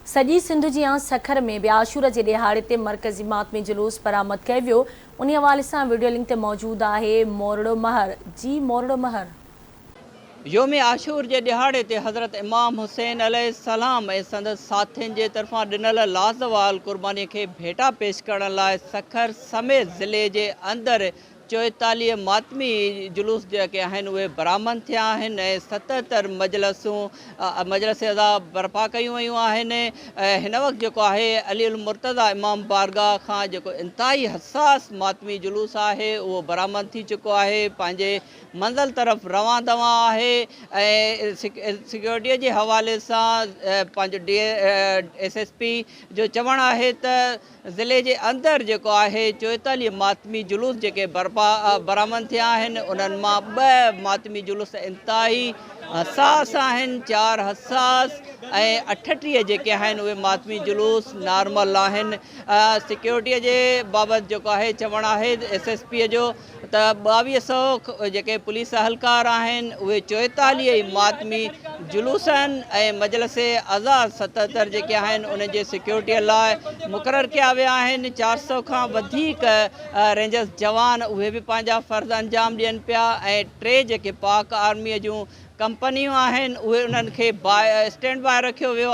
सॼी सिंध जियां सखर में आशूर जे ॾिहाड़े ते मरकज़ी मातमी जुलूस बरामद कयो वियो। उन हवाले सां वीडियो लिंक ते मौजूद आहे मोरड़ो महर। जी मोरड़ो महर। योम आशूर के दिहाड़े ते हज़रत इमाम हुसैन अलैहिस्सलाम ऐं संदसि साथियुनि जे तरफ़ां ॾिनल लाज़वाल क़ुर्बानी के भेटा पेश करण लाइ सखर समेत ज़िले के अंदर 44 मातमी जुलूस जेके आहिनि उहे बरामद थिया आहिनि ऐं 77 मजलिस अदा बर्पा कयूं वयूं आहिनि। हिन वक़्तु जेको आहे अली उल मुर्तज़ा इमाम बारगाह खां जेको इंतहाई हसास मातमी जुलूस आहे उहो बरामद थी चुको आहे, पंहिंजे मंज़िल तरफ़ रवां दवां आहे ऐं सिक्योरिटीअ जे हवाले सां पंहिंजो SSP जो चवणु आहे त ज़िले जे अंदरि जेको आहे 44 मातमी जुलूस जेके बरामद थिया आहिनि उन्हनि मां 2 मातमी जुलूस इंतहाई हसास आहिनि, 4 हसास ऐं 38 जेके आहिनि उहे मातमी जुलूस नॉर्मल आहिनि। सिक्योरिटीअ जे बाबति जेको आहे चवणु आहे SSP जो त 2200 जेके पुलिस अहलकार आहिनि उहे 44 मातमी जुलूसनि ऐं मजलिस अज़ा 77 जेके आहिनि उन जे सिक्योरिटीअ लाइ मुक़ररु कया विया आहिनि। 400 खां वधीक रेंजर्स जवान उहे बि पंहिंजा फ़र्ज़ अंजाम ॾियनि पिया ऐं 3 जेके पाक आर्मीअ जूं कंपनियूं आहिनि उहे उन्हनि खे स्टैंड बाय रखियो वियो।